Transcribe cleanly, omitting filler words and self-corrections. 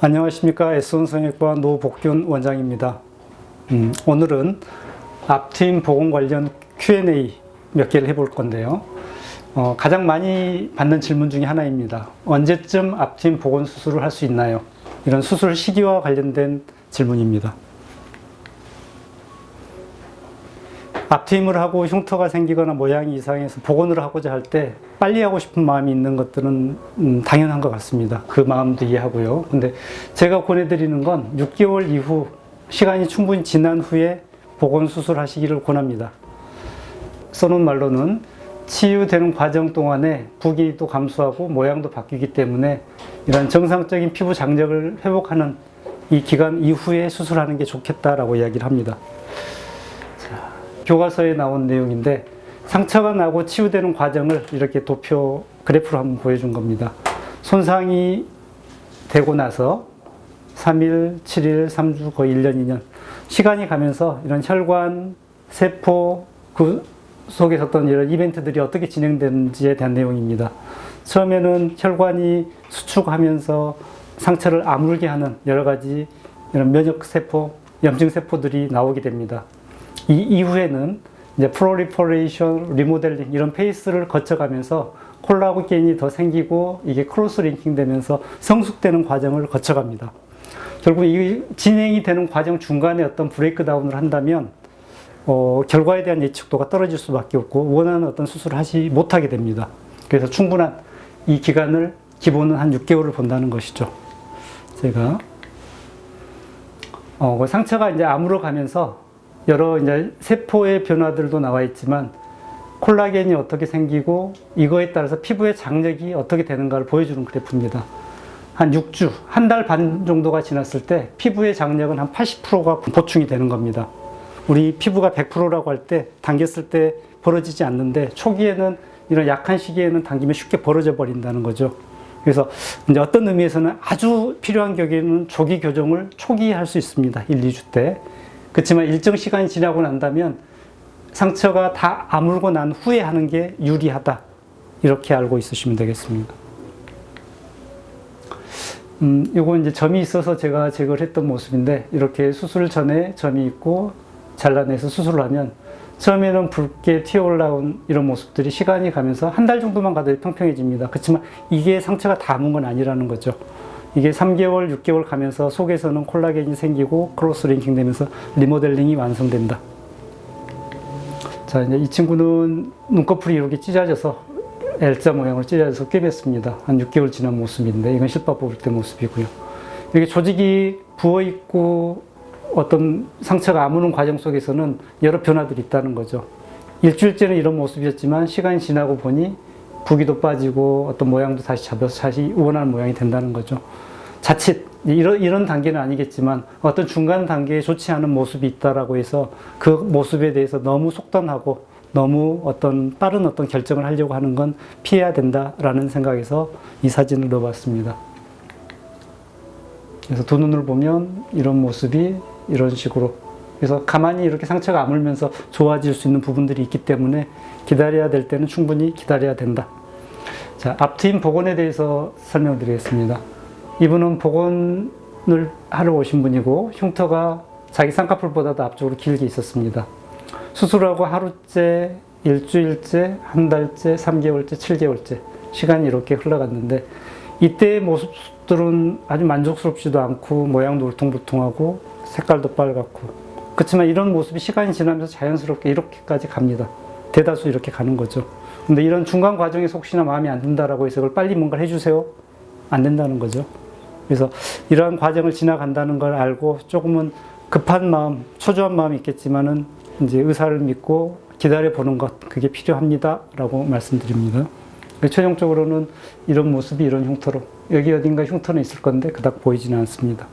안녕하십니까. S원 성형외과 노복균 원장입니다. 오늘은 앞트임 복원 관련 Q&A 몇 개를 해볼 건데요. 가장 많이 받는 질문 중에 하나입니다. 언제쯤 앞트임 복원 수술을 할 수 있나요? 이런 수술 시기와 관련된 질문입니다. 앞트임을 하고 흉터가 생기거나 모양이 이상해서 복원을 하고자 할 때 빨리 하고 싶은 마음이 있는 것들은 당연한 것 같습니다. 그 마음도 이해하고요. 근데 제가 권해드리는 건 6개월 이후 시간이 충분히 지난 후에 복원 수술하시기를 권합니다. 써놓은 말로는 치유되는 과정 동안에 부기도 감소하고 모양도 바뀌기 때문에 이런 정상적인 피부 장력을 회복하는 이 기간 이후에 수술하는 게 좋겠다라고 이야기를 합니다. 교과서에 나온 내용인데 상처가 나고 치유되는 과정을 이렇게 도표 그래프로 한번 보여준 겁니다. 손상이 되고 나서 3일, 7일, 3주, 거의 1년, 2년 시간이 가면서 이런 혈관, 세포 그 속에서 어떤 이런 이벤트들이 어떻게 진행되는지에 대한 내용입니다. 처음에는 혈관이 수축하면서 상처를 아물게 하는 여러 가지 이런 면역세포, 염증세포들이 나오게 됩니다. 이 이후에는 이제 프롤리퍼레이션, 리모델링 이런 페이스를 거쳐가면서 콜라겐이 더 생기고 이게 크로스 링킹 되면서 성숙되는 과정을 거쳐갑니다. 결국 이 진행이 되는 과정 중간에 어떤 브레이크 다운을 한다면 결과에 대한 예측도가 떨어질 수밖에 없고 원하는 어떤 수술을 하지 못하게 됩니다. 그래서 충분한 이 기간을 기본은 한 6개월을 본다는 것이죠. 제가 상처가 이제 아물어 가면서 여러 이제 세포의 변화들도 나와 있지만 콜라겐이 어떻게 생기고 이거에 따라서 피부의 장력이 어떻게 되는가를 보여주는 그래프입니다. 한 6주, 한 달 반 정도가 지났을 때 피부의 장력은 한 80%가 보충이 되는 겁니다. 우리 피부가 100%라고 할 때 당겼을 때 벌어지지 않는데 초기에는 이런 약한 시기에는 당기면 쉽게 벌어져 버린다는 거죠. 그래서 이제 어떤 의미에서는 아주 필요한 경우에는 조기 교정을 초기에 할 수 있습니다. 1, 2주 때. 그렇지만 일정 시간이 지나고 난다면 상처가 다 아물고 난 후에 하는 게 유리하다. 이렇게 알고 있으시면 되겠습니다. 요거 이제 점이 있어서 제가 제거를 했던 모습인데 이렇게 수술 전에 점이 있고 잘라내서 수술을 하면 처음에는 붉게 튀어 올라온 이런 모습들이 시간이 가면서 한 달 정도만 가도 평평해집니다. 그렇지만 이게 상처가 다 아문 건 아니라는 거죠. 이게 3개월, 6개월 가면서 속에서는 콜라겐이 생기고 크로스 링킹 되면서 리모델링이 완성된다. 자, 이제 이 친구는 눈꺼풀이 이렇게 찢어져서 L자 모양으로 찢어져서 꿰맸습니다. 한 6개월 지난 모습인데 이건 실밥 뽑을 때 모습이고요. 이렇게 조직이 부어있고 어떤 상처가 아무는 과정 속에서는 여러 변화들이 있다는 거죠. 일주일째는 이런 모습이었지만 시간이 지나고 보니 부기도 빠지고 어떤 모양도 다시 잡혀서 다시 원하는 모양이 된다는 거죠. 자칫 이런 단계는 아니겠지만 어떤 중간 단계에 좋지 않은 모습이 있다라고 해서 그 모습에 대해서 너무 속단하고 너무 어떤 빠른 어떤 결정을 하려고 하는 건 피해야 된다라는 생각에서 이 사진을 넣어봤습니다. 그래서 두 눈을 보면 이런 모습이 이런 식으로 그래서 가만히 이렇게 상처가 아물면서 좋아질 수 있는 부분들이 있기 때문에 기다려야 될 때는 충분히 기다려야 된다. 자, 앞트임 복원에 대해서 설명드리겠습니다. 이분은 복원을 하러 오신 분이고 흉터가 자기 쌍꺼풀보다도 앞쪽으로 길게 있었습니다. 수술하고 하루째, 일주일째, 한 달째, 3개월째, 7개월째 시간이 이렇게 흘러갔는데 이때의 모습들은 아주 만족스럽지도 않고 모양도 울퉁불퉁하고 색깔도 빨갛고 그렇지만 이런 모습이 시간이 지나면서 자연스럽게 이렇게까지 갑니다. 대다수 이렇게 가는 거죠. 근데 이런 중간 과정에서 혹시나 마음에 안 든다라고 해서 그걸 빨리 뭔가를 해주세요? 안 된다는 거죠. 그래서 이러한 과정을 지나간다는 걸 알고 조금은 급한 마음, 초조한 마음이 있겠지만은 이제 의사를 믿고 기다려보는 것, 그게 필요합니다. 라고 말씀드립니다. 최종적으로는 이런 모습이 이런 흉터로, 여기 어딘가 흉터는 있을 건데 그닥 보이지는 않습니다.